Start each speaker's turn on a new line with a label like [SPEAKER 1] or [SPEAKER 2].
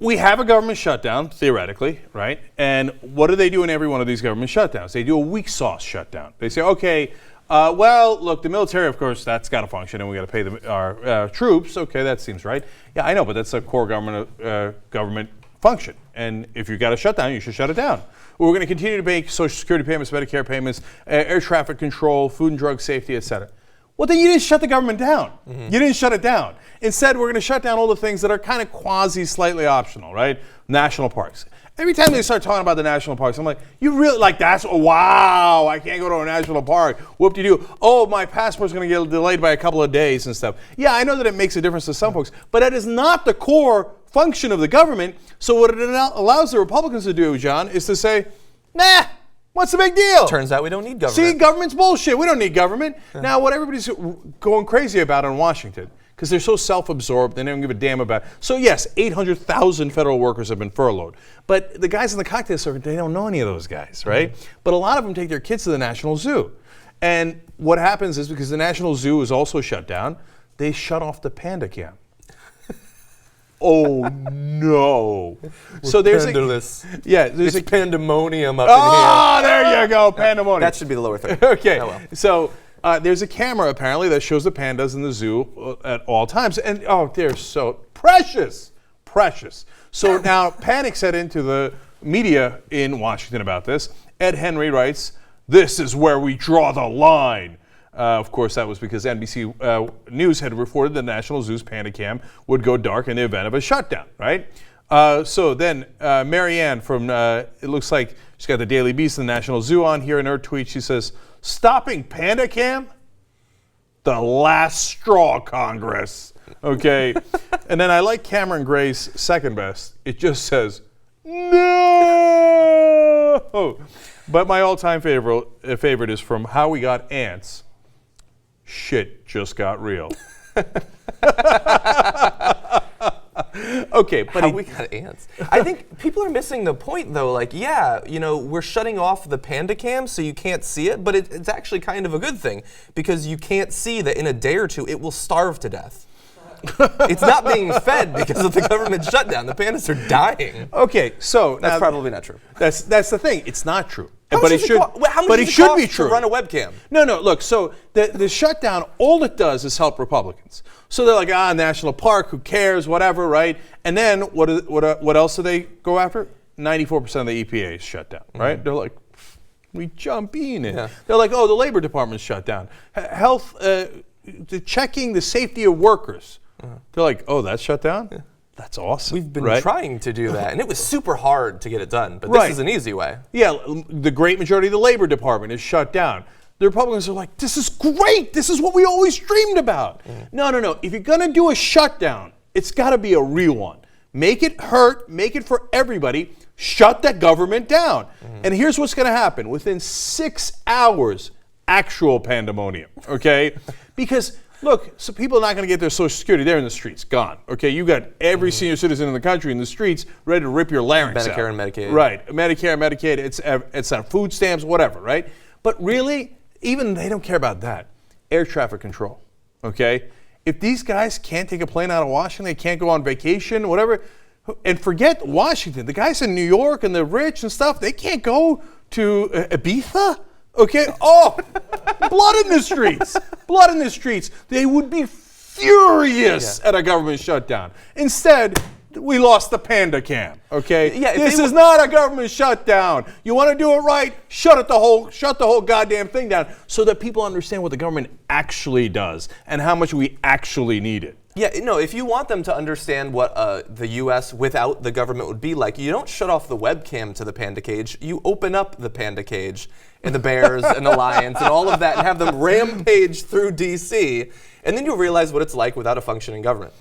[SPEAKER 1] we have a government shutdown, theoretically, right? And what do they do in every one of these government shutdowns? They do a weak sauce shutdown. They say, okay, well, look, the military, of course, that's got to function, and we got to pay our troops. Okay, that seems right. Yeah, I know, but that's a core government function. And if you've got a shutdown, you should shut it down. We're going to continue to make Social Security payments, Medicare payments, air traffic control, food and drug safety, et cetera. Well, then you didn't shut the government down. You didn't shut it down. Instead, we're going to shut down all the things that are kind of quasi-slightly optional, right? National parks. Every time they start talking about the national parks, I'm like, you really, like, wow, I can't go to a national park. Whoop-de-doo. Oh, my passport's going to get delayed by a couple of days and stuff. Yeah, I know that it makes a difference to some folks, but that is not the core function of the government. So what it allows the Republicans to do, John, is to say, nah, what's the big deal?
[SPEAKER 2] Turns out we don't need government.
[SPEAKER 1] See, government's bullshit. We don't need government. Now, what everybody's going crazy about in Washington, because they're so self-absorbed, they don't give a damn about it. So yes, 800,000 federal workers have been furloughed. But the guys in the cocktail circuit, they don't know any of those guys, right? But a lot of them take their kids to the National Zoo. And what happens is, because the National Zoo is also shut down, they shut off the Panda cam. Oh no!
[SPEAKER 2] So there's there's pandemonium up in here.
[SPEAKER 1] Oh, there you go, pandemonium.
[SPEAKER 2] That should be the lower third.
[SPEAKER 1] Okay,
[SPEAKER 2] oh, well.
[SPEAKER 1] So there's a camera apparently that shows the pandas in the zoo at all times, and they're so precious. So now panic set into the media in Washington about this. Ed Henry writes, "This is where we draw the line." Of course, that was because NBC News had reported the National Zoo's Panda Cam would go dark in the event of a shutdown, right? So then Marianne from, it looks like she's got the Daily Beast and the National Zoo on here in her tweet. She says, stopping Panda Cam? The last straw, Congress. Okay. And then I like Cameron Gray's second best. It just says, no! But my all-time favorite is from How We Got Ants. Shit just got real. Okay, but
[SPEAKER 2] How we got ants. I think people are missing the point, though. Like, yeah, we're shutting off the Panda cam so you can't see it, but it's actually kind of a good thing because you can't see that in a day or two it will starve to death. It's not being fed because of the government shutdown. The pandas are dying.
[SPEAKER 1] Okay, so
[SPEAKER 2] that's probably not true.
[SPEAKER 1] That's the thing. It's not true.
[SPEAKER 2] How much should it be true. To run a webcam?
[SPEAKER 1] No. Look, so the shutdown, all it does is help Republicans. So they're like, national park, who cares, whatever, right? And then what else do they go after? 94% of the EPA is shut down, right? They're like, we jump in. Yeah. They're like, the Labor Department's shut down. Health, checking the safety of workers. They're like, that's shut down? Yeah. That's awesome.
[SPEAKER 2] We've been trying to do that, and it was super hard to get it done, but this is an easy way.
[SPEAKER 1] Yeah, the great majority of the Labor Department is shut down. The Republicans are like, this is great. This is what we always dreamed about. No. If you're going to do a shutdown, it's got to be a real one. Make it hurt. Make it for everybody. Shut the government down. And here's what's going to happen. Within 6 hours, actual pandemonium, okay? Because... look, so people are not going to get their Social Security. They're in the streets, gone. Okay, you got every senior citizen in the country in the streets ready to rip your larynx out.
[SPEAKER 2] Medicare and Medicaid.
[SPEAKER 1] Right, Medicare and Medicaid. It's on food stamps, whatever, right? But really, even they don't care about that. Air traffic control, okay? If these guys can't take a plane out of Washington, they can't go on vacation, whatever, and forget Washington. The guys in New York and the rich and stuff, they can't go to Ibiza. Okay, blood in the streets. Blood in the streets. They would be furious at a government shutdown. Instead, we lost the Panda cam, okay? Yeah, this is not a government shutdown. You want to do it right, shut the whole goddamn thing down so that people understand what the government actually does and how much we actually need it.
[SPEAKER 2] Yeah, no, if you want them to understand what the U.S. without the government would be like, you don't shut off the webcam to the Panda cage. You open up the Panda cage and the bears and the lions and all of that and have them rampage through D.C., and then you'll realize what it's like without a functioning government.